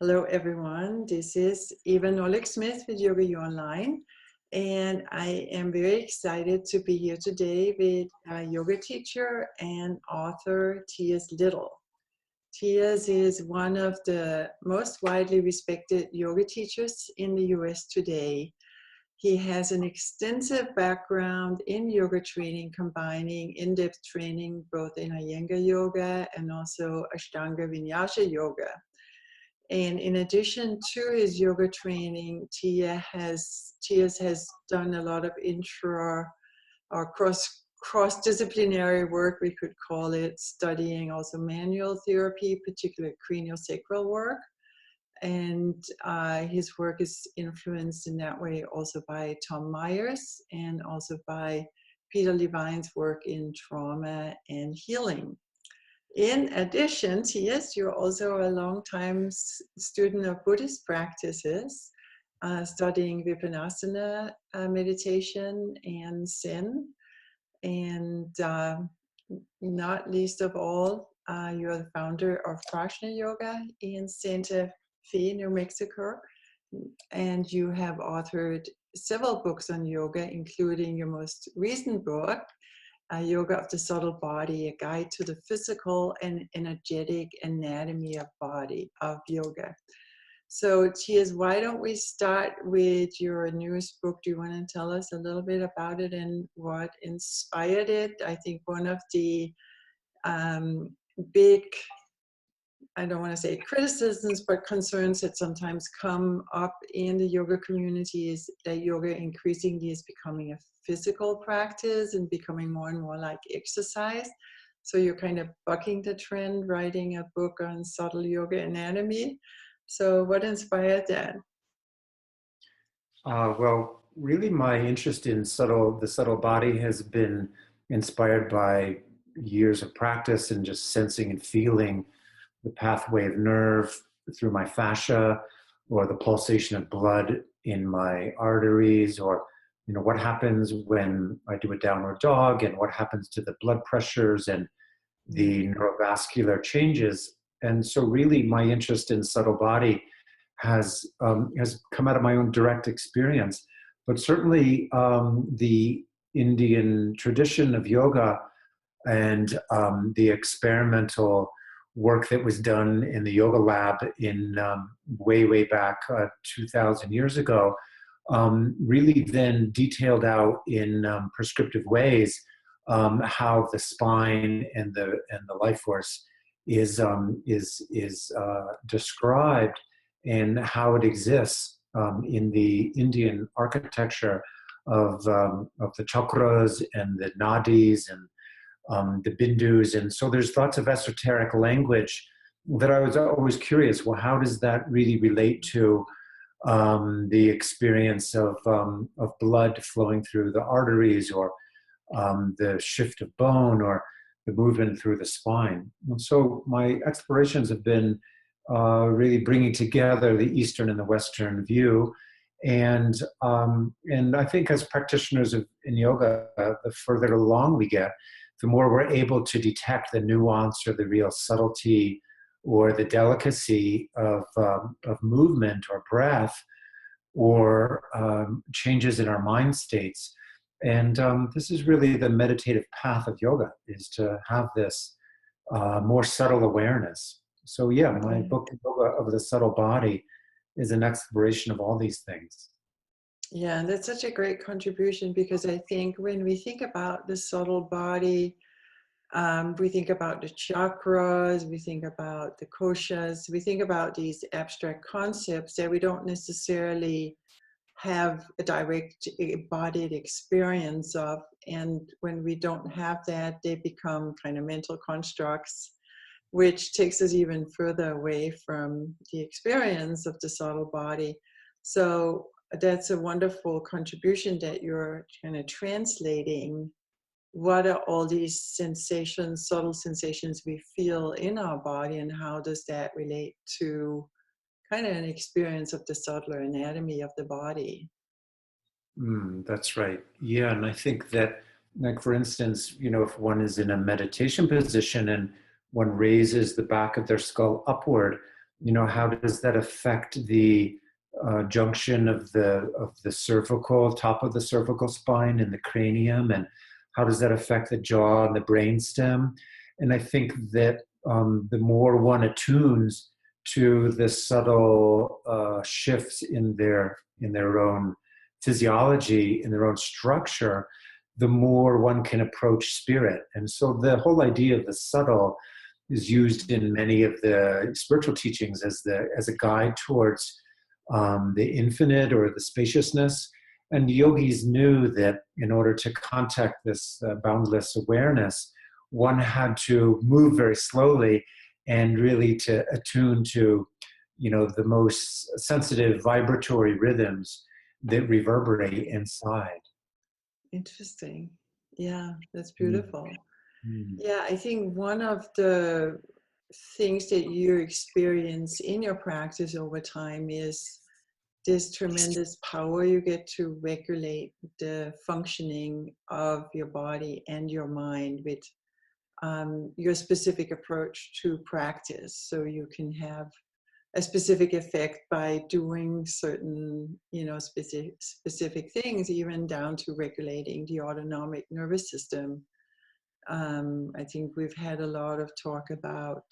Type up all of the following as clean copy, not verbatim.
Hello, everyone. This is Eva Nolik-Smith with YogaUOnline, and I am very excited to be here today with yoga teacher and author T.S. Little. T.S. is one of the most widely respected yoga teachers in the U.S. today. He has an extensive background in yoga training, combining in-depth training both in Iyengar yoga and also Ashtanga Vinyasa yoga. And in addition to his yoga training, T.S. has done a lot of intra or cross-disciplinary work, we could call it, studying also manual therapy, particularly craniosacral work. And his work is influenced in that way also by Tom Myers and also by Peter Levine's work in trauma and healing. In addition, T.S., you're also a long-time student of Buddhist practices, studying Vipassana meditation and Zen. And not least of all, you're the founder of Prajna Yoga in Santa Fe, New Mexico. And you have authored several books on yoga, including your most recent book, Yoga of the Subtle Body, a guide to the physical and energetic anatomy of yoga. So T.S., why don't we start with your newest book? Do you want to tell us a little bit about it and what inspired it? I think one of the big, I don't want to say criticisms, but concerns that sometimes come up in the yoga community is that yoga increasingly is becoming a physical practice and becoming more and more like exercise. So you're kind of bucking the trend, writing a book on subtle yoga anatomy. So what inspired that? Well, really my interest in the subtle body has been inspired by years of practice and just sensing and feeling the pathway of nerve through my fascia, or the pulsation of blood in my arteries, or what happens when I do a downward dog, and what happens to the blood pressures and the neurovascular changes. And so really my interest in subtle body has come out of my own direct experience, but certainly the Indian tradition of yoga and the experimental work that was done in the yoga lab in way back 2,000 years ago, really then detailed out in prescriptive ways how the spine and the life force is described and how it exists in the Indian architecture of the chakras and the nadis and the bindus. And so there's lots of esoteric language that I was always curious, well, how does that really relate to the experience of blood flowing through the arteries, or the shift of bone, or the movement through the spine? And so my explorations have been really bringing together the Eastern and the Western view. And I think as practitioners in yoga, the further along we get, the more we're able to detect the nuance or the real subtlety or the delicacy of movement or breath, or changes in our mind states. And this is really the meditative path of yoga, is to have this more subtle awareness. So yeah, my book, Yoga of the Subtle Body, is an exploration of all these things. Yeah, that's such a great contribution, because I think when we think about the subtle body, we think about the chakras, we think about the koshas, we think about these abstract concepts that we don't necessarily have a direct embodied experience of. And when we don't have that, they become kind of mental constructs, which takes us even further away from the experience of the subtle body. So that's a wonderful contribution that you're kind of translating. What are all these sensations, subtle sensations we feel in our body, and how does that relate to kind of an experience of the subtler anatomy of the body? That's right. Yeah, and I think that, like, for instance, if one is in a meditation position and one raises the back of their skull upward, how does that affect the junction of the cervical, top of the cervical spine and the cranium, and how does that affect the jaw and the brainstem? And I think that the more one attunes to the subtle shifts in their own physiology, in their own structure, the more one can approach spirit. And so the whole idea of the subtle is used in many of the spiritual teachings as a guide towards the infinite or the spaciousness. And yogis knew that in order to contact this boundless awareness, one had to move very slowly and really to attune to, the most sensitive vibratory rhythms that reverberate inside. Interesting. Yeah, that's Mm. beautiful. Mm. Yeah, I think one of the things that you experience in your practice over time is this tremendous power you get to regulate the functioning of your body and your mind with your specific approach to practice. So you can have a specific effect by doing certain, specific things, even down to regulating the autonomic nervous system. I think we've had a lot of talk about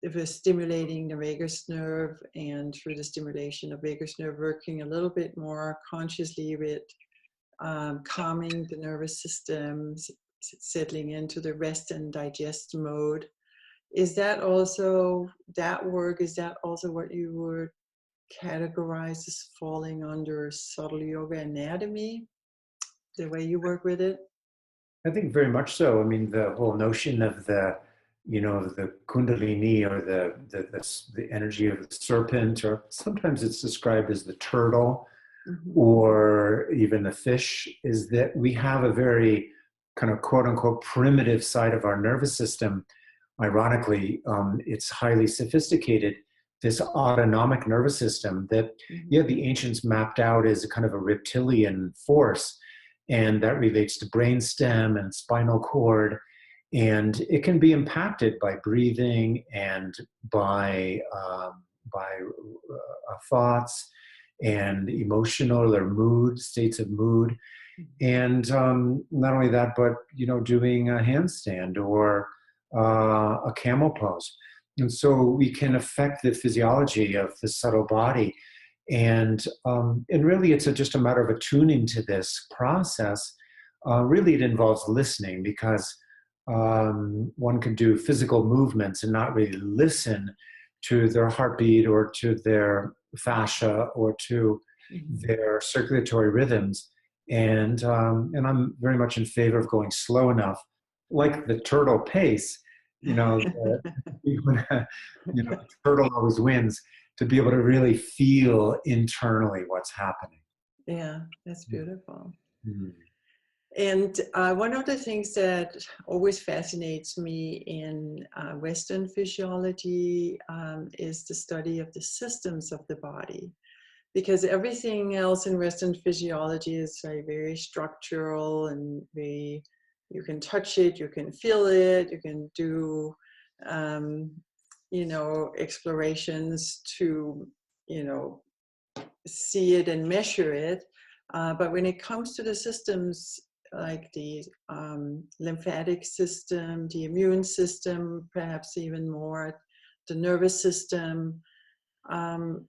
if we're stimulating the vagus nerve, and through the stimulation of vagus nerve, working a little bit more consciously with calming the nervous system, settling into the rest and digest mode. Is that also what you would categorize as falling under subtle yoga anatomy, the way you work with it? I think very much so. I mean, the whole notion of the kundalini, or the energy of the serpent, or sometimes it's described as the turtle, Mm-hmm. or even the fish, is that we have a very kind of quote unquote primitive side of our nervous system. Ironically, it's highly sophisticated, this autonomic nervous system that, Mm-hmm. the ancients mapped out as a kind of a reptilian force. And that relates to brainstem and spinal cord. And it can be impacted by breathing and by thoughts and emotional or mood, states of mood. And not only that, but, doing a handstand or a camel pose. And so we can affect the physiology of the subtle body. And really, it's just a matter of attuning to this process. Really, it involves listening, because one can do physical movements and not really listen to their heartbeat or to their fascia or to their circulatory rhythms. And I'm very much in favor of going slow enough, like the turtle pace. The turtle always wins, to be able to really feel internally what's happening. Yeah, that's beautiful. Mm-hmm. And one of the things that always fascinates me in Western physiology is the study of the systems of the body. Because everything else in Western physiology is very structural, and you can touch it, you can feel it, you can do, explorations to, see it and measure it. But when it comes to the systems, like the lymphatic system, the immune system, perhaps even more, the nervous system,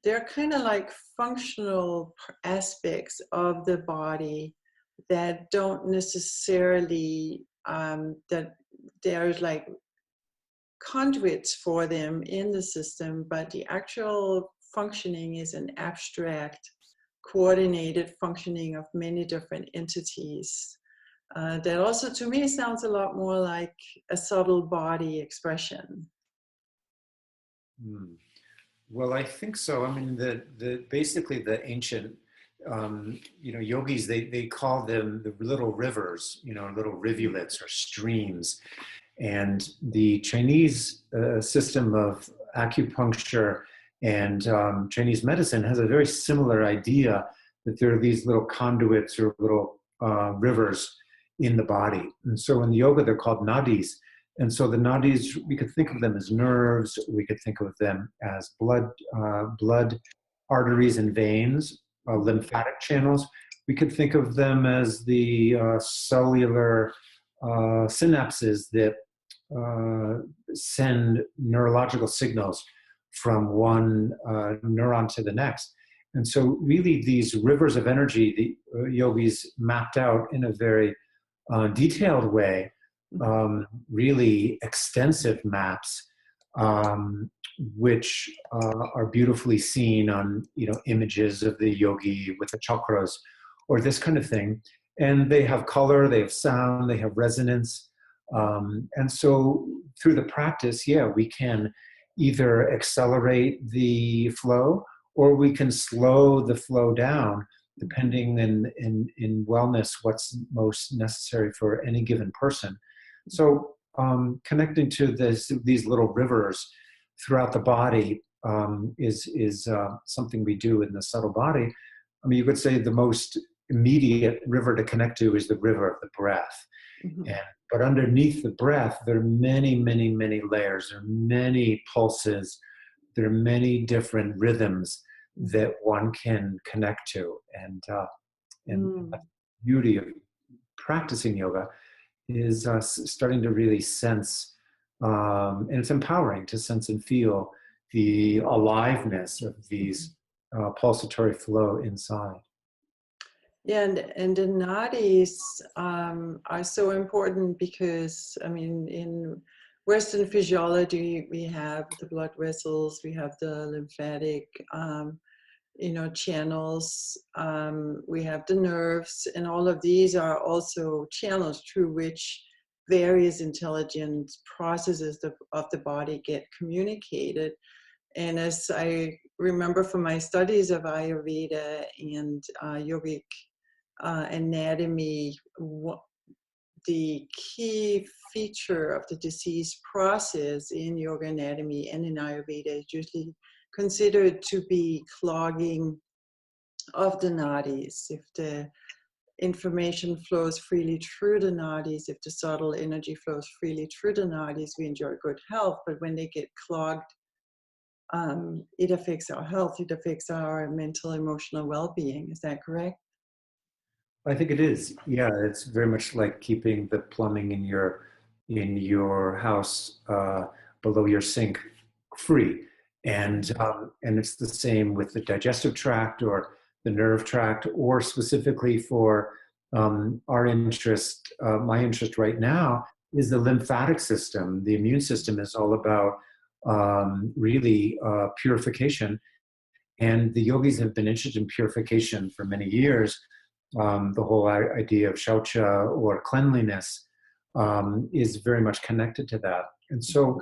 they're kind of like functional aspects of the body that don't necessarily, that there's like conduits for them in the system, but the actual functioning is an abstract, coordinated functioning of many different entities. That also, to me, sounds a lot more like a subtle body expression. Well, I think so. I mean, basically the ancient, yogis, they call them the little rivers, little rivulets or streams. And the Chinese system of acupuncture and Chinese medicine has a very similar idea, that there are these little conduits or little rivers in the body. And so in yoga, they're called nadis. And so the nadis, we could think of them as nerves, we could think of them as blood arteries and veins, lymphatic channels. We could think of them as the cellular synapses that send neurological signals from one neuron to the next. And so really these rivers of energy, the yogis mapped out in a very detailed way, really extensive maps, which are beautifully seen on images of the yogi with the chakras or this kind of thing. And they have color, they have sound, they have resonance. And so through the practice, yeah, we can either accelerate the flow or we can slow the flow down, depending in wellness what's most necessary for any given person. So connecting to these little rivers throughout the body is something we do in the subtle body. I mean, you could say the most immediate river to connect to is the river of the breath. Mm-hmm. But underneath the breath, there are many, many, many layers. There are many pulses. There are many different rhythms that one can connect to. And the beauty of practicing yoga is starting to really sense, and it's empowering to sense and feel the aliveness of these pulsatory flow inside. Yeah, and the nadis are so important because, I mean, in Western physiology, we have the blood vessels, we have the lymphatic, channels, we have the nerves, and all of these are also channels through which various intelligent processes of the body get communicated. And as I remember from my studies of Ayurveda and yogic anatomy, the key feature of the disease process in yoga anatomy and in Ayurveda is usually considered to be clogging of the nadis. If the information flows freely through the nadis, if the subtle energy flows freely through the nadis, we enjoy good health. But when they get clogged, it affects our health, it affects our mental, emotional well-being. Is that correct? I think it is. Yeah, it's very much like keeping the plumbing in your house below your sink free, and it's the same with the digestive tract or the nerve tract, or specifically for our interest. My interest right now is the lymphatic system. The immune system is all about really purification, and the yogis have been interested in purification for many years. The whole idea of shaucha or cleanliness is very much connected to that. And so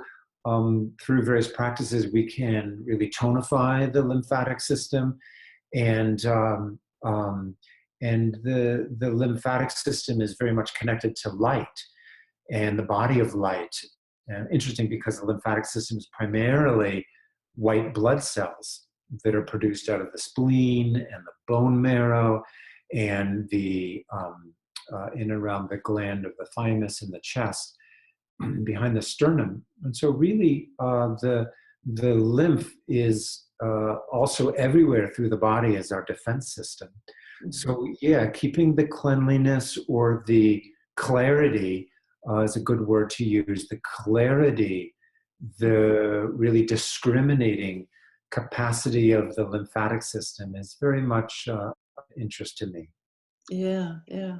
through various practices, we can really tonify the lymphatic system, and the lymphatic system is very much connected to light and the body of light. And interesting, because the lymphatic system is primarily white blood cells that are produced out of the spleen and the bone marrow and the in and around the gland of the thymus and the chest, behind the sternum. And so really the lymph is also everywhere through the body as our defense system. So yeah, keeping the cleanliness or the clarity is a good word to use. The clarity, the really discriminating capacity of the lymphatic system is very much interest to me. Yeah, yeah.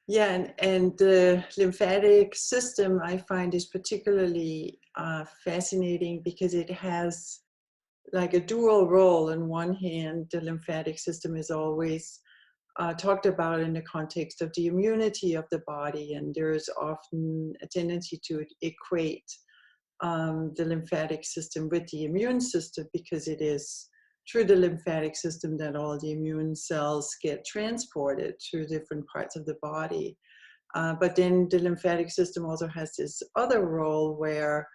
Yeah, and the lymphatic system I find is particularly fascinating because it has like a dual role. On one hand, the lymphatic system is always talked about in the context of the immunity of the body, and there is often a tendency to equate the lymphatic system with the immune system, because it is through the lymphatic system that all the immune cells get transported through different parts of the body. But then the lymphatic system also has this other role where,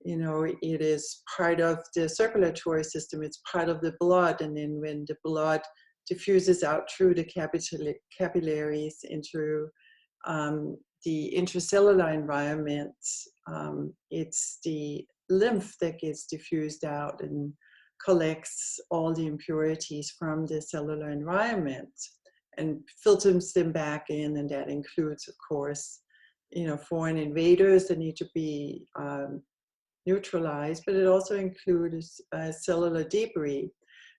it is part of the circulatory system, it's part of the blood, and then when the blood diffuses out through the capillaries into the intracellular environment, it's the lymph that gets diffused out and collects all the impurities from the cellular environment and filters them back in, and that includes, of course, foreign invaders that need to be neutralized, but it also includes cellular debris.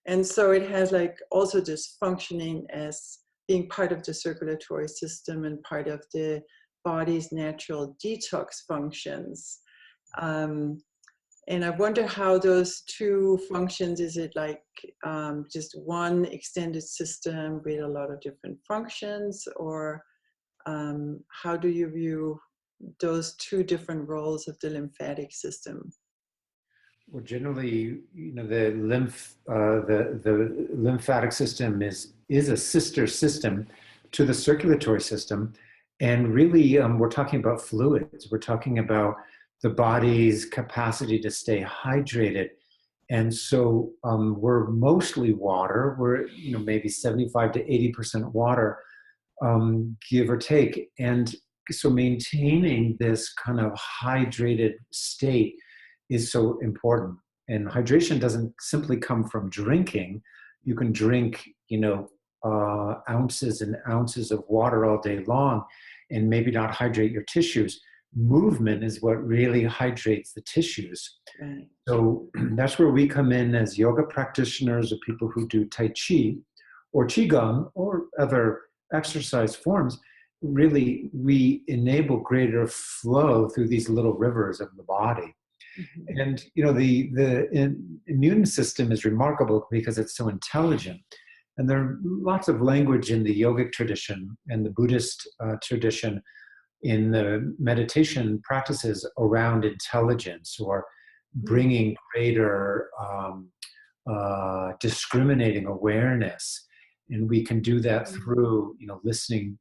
And so it has like also this functioning as being part of the circulatory system and part of the body's natural detox functions. And I wonder how those two functions, is it like just one extended system with a lot of different functions, or how do you view those two different roles of the lymphatic system? Well, generally, the lymphatic system is a sister system to the circulatory system, and really, we're talking about fluids. We're talking about the body's capacity to stay hydrated, and so we're mostly water. We're maybe 75 to 80% water, give or take, and so maintaining this kind of hydrated state is so important. And hydration doesn't simply come from drinking. You can drink, ounces and ounces of water all day long and maybe not hydrate your tissues. Movement is what really hydrates the tissues. Right. So that's where we come in as yoga practitioners or people who do Tai Chi or Qigong or other exercise forms. Really, we enable greater flow through these little rivers of the body. Mm-hmm. And the immune system is remarkable because it's so intelligent. And there are lots of language in the yogic tradition and the Buddhist tradition in the meditation practices around intelligence or bringing greater discriminating awareness. And we can do that through, listening,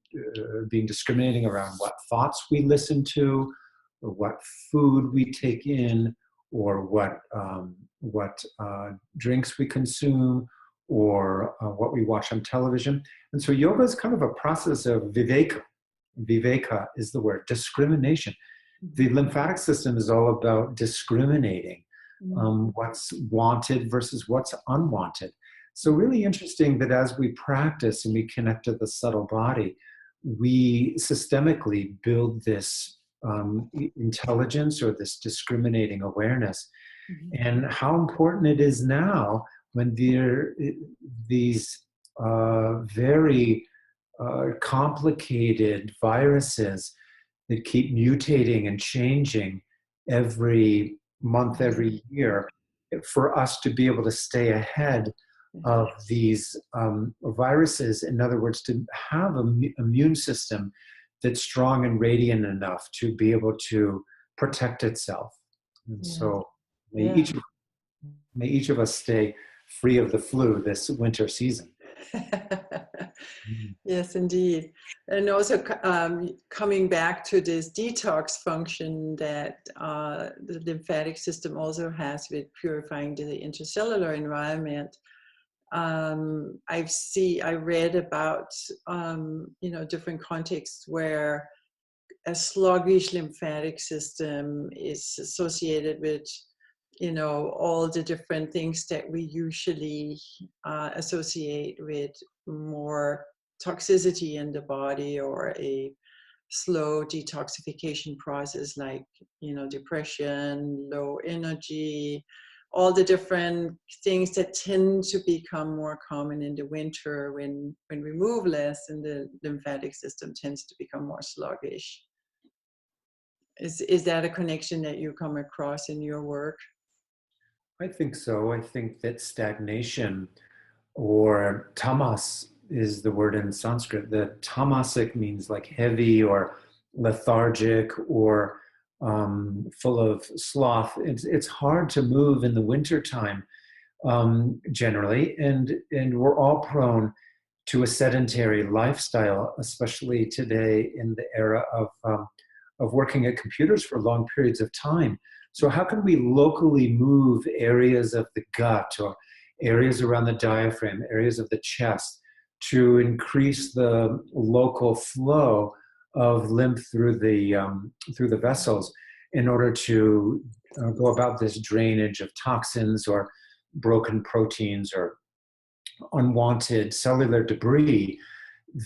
being discriminating around what thoughts we listen to, or what food we take in, or what drinks we consume, or what we watch on television. And so yoga is kind of a process of viveka. Viveka is the word, discrimination. The lymphatic system is all about discriminating what's wanted versus what's unwanted. So really interesting that as we practice and we connect to the subtle body, we systemically build this intelligence or this discriminating awareness. Mm-hmm. And how important it is now when these very complicated viruses that keep mutating and changing every month, every year, for us to be able to stay ahead of these viruses. In other words, to have an immune system that's strong and radiant enough to be able to protect itself. And so may each of us stay free of the flu this winter season. Yes, indeed. And also coming back to this detox function that the lymphatic system also has with purifying the intercellular environment. I read about, different contexts where a sluggish lymphatic system is associated with, all the different things that we usually associate with more toxicity in the body, or a slow detoxification process like, depression, low energy, all the different things that tend to become more common in the winter when we move less and the lymphatic system tends to become more sluggish. Is that a connection that you come across in your work? I think so. I think that stagnation, or tamas is the word in Sanskrit. The tamasic means like heavy or lethargic or full of sloth. It's hard to move in the wintertime generally, and we're all prone to a sedentary lifestyle, especially today in the era of working at computers for long periods of time. So how can we locally move areas of the gut or areas around the diaphragm, areas of the chest, to increase the local flow of lymph through the vessels in order to go about this drainage of toxins or broken proteins or unwanted cellular debris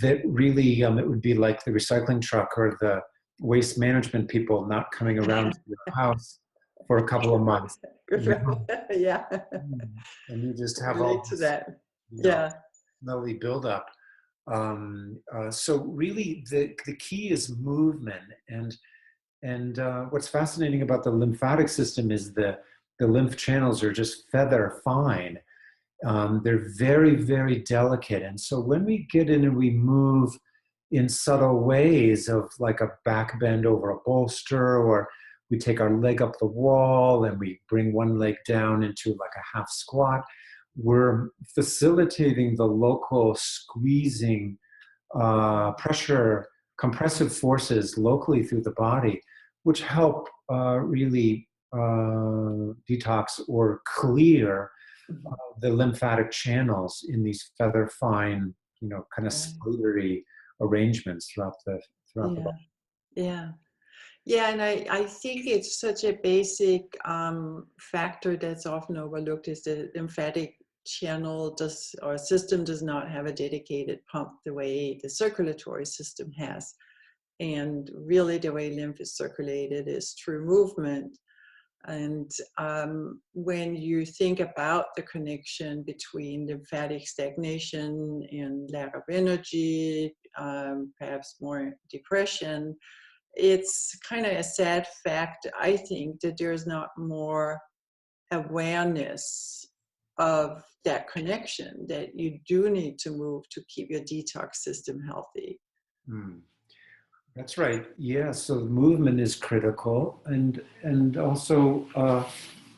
that really, it would be like the recycling truck or the waste management people not coming around to your house for a couple of months. Yeah. And you just have Relate all to this, that. you know, Yeah. smelly buildup. So really the key is movement. And what's fascinating about the lymphatic system is the lymph channels are just feather fine. They're very, very delicate. And so when we get in and we move in subtle ways of like a back bend over a bolster, or we take our leg up the wall and we bring one leg down into like a half squat, we're facilitating the local squeezing, pressure, compressive forces locally through the body, which help really detox or clear the lymphatic channels in these feather fine, kind of Right. slithery arrangements throughout the Yeah. body. Yeah. Yeah, and I think it's such a basic factor that's often overlooked is the lymphatic channel or system does not have a dedicated pump the way the circulatory system has. And really the way lymph is circulated is through movement. And when you think about the connection between lymphatic stagnation and lack of energy, perhaps more depression, it's kind of a sad fact, I think, that there's not more awareness of that connection, that you do need to move to keep your detox system healthy. Mm. That's right. Yeah. So movement is critical, and also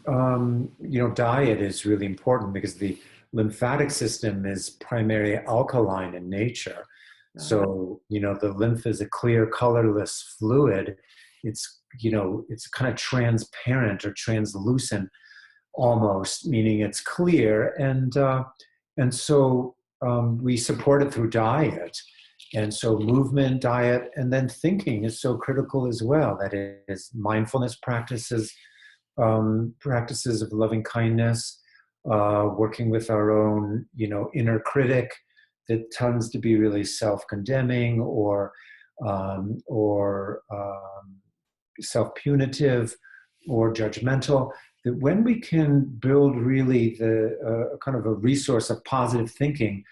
diet is really important because the lymphatic system is primarily alkaline in nature. Right. So the lymph is a clear, colorless fluid. It's kind of transparent or translucent almost, meaning it's clear, and so we support it through diet. And so movement, diet, and then thinking is so critical as well. That is mindfulness practices, practices of loving kindness, working with our own, inner critic that tends to be really self-condemning or self-punitive or judgmental. That when we can build really the kind of a resource of positive thinking,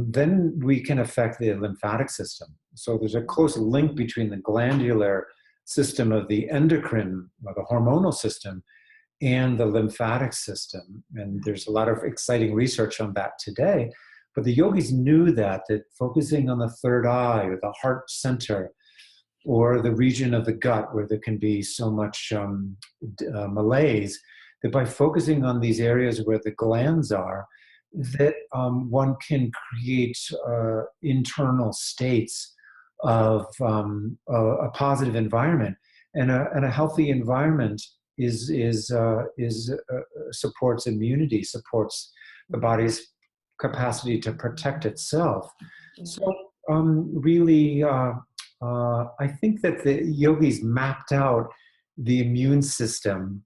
then we can affect the lymphatic system. So there's a close link between the glandular system of the endocrine, or the hormonal system, and the lymphatic system. And there's a lot of exciting research on that today. But the yogis knew that focusing on the third eye or the heart center or the region of the gut where there can be so much malaise, that by focusing on these areas where the glands are, that one can create internal states of a positive environment, and a healthy environment supports immunity, supports the body's capacity to protect itself. So really, I think that the yogis mapped out the immune system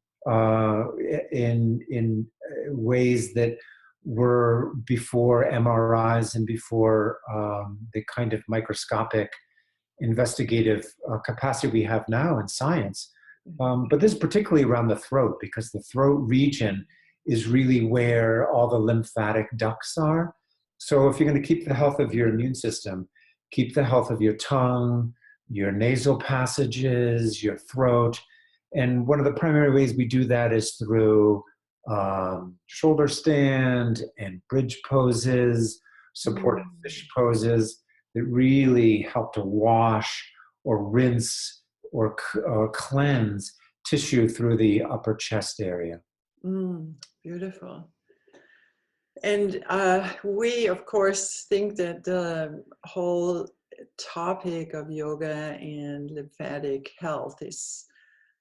in ways that were before MRIs and before the kind of microscopic investigative capacity we have now in science. But this is particularly around the throat, because the throat region is really where all the lymphatic ducts are. So if you're going to keep the health of your immune system, keep the health of your tongue, your nasal passages, your throat. And one of the primary ways we do that is through shoulder stand and bridge poses, supported fish poses that really help to wash or rinse or cleanse tissue through the upper chest area. Beautiful. And we, of course, think that the whole topic of yoga and lymphatic health is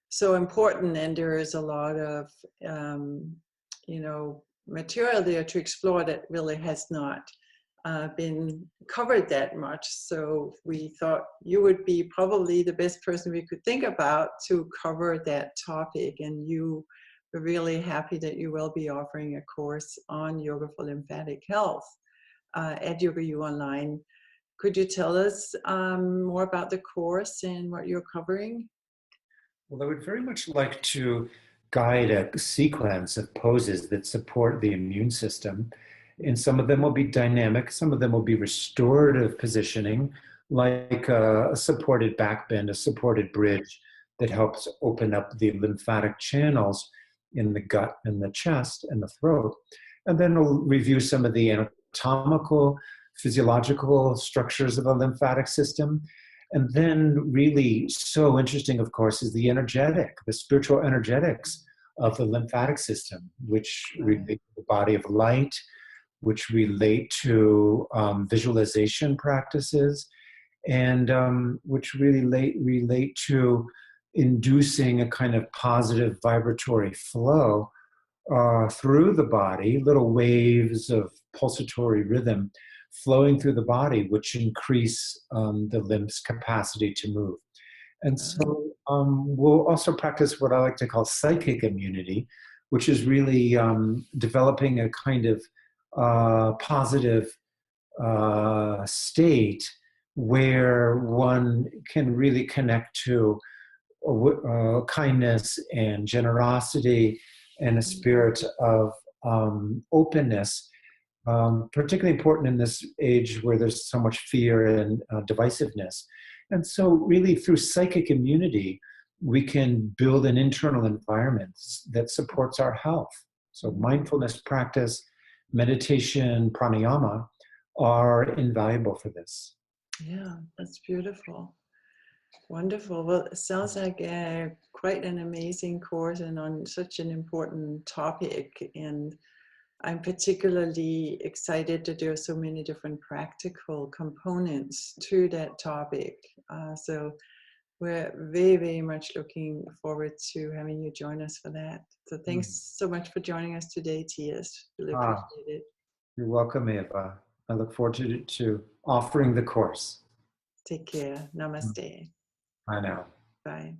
so important, and there is a lot of material there to explore that really has not been covered that much. So we thought you would be probably the best person we could think about to cover that topic. And we're really happy that you will be offering a course on yoga for lymphatic health at YogaUOnline. Could you tell us more about the course and what you're covering? Well, I would very much like to guide a sequence of poses that support the immune system. And some of them will be dynamic, some of them will be restorative positioning, like a supported back bend, a supported bridge that helps open up the lymphatic channels in the gut and the chest and the throat. And then we'll review some of the anatomical, physiological structures of the lymphatic system. And then really so interesting, of course, is the spiritual energetics of the lymphatic system, which relate to the body of light, which relate to visualization practices, and which really relate to inducing a kind of positive vibratory flow through the body, little waves of pulsatory rhythm flowing through the body, which increase the limb's capacity to move. And so we'll also practice what I like to call psychic immunity, which is really developing a kind of positive state where one can really connect to kindness and generosity and a spirit of openness, particularly important in this age where there's so much fear and divisiveness. And so really through psychic immunity, we can build an internal environment that supports our health. So mindfulness practice, meditation, pranayama are invaluable for this. Yeah, that's beautiful. Wonderful. Well, it sounds like quite an amazing course and on such an important topic. And I'm particularly excited that there are so many different practical components to that topic. So we're very, very much looking forward to having you join us for that. So thanks so much for joining us today, T.S. Really appreciate it. You're welcome, Eva. I look forward to offering the course. Take care. Namaste. I know. Bye.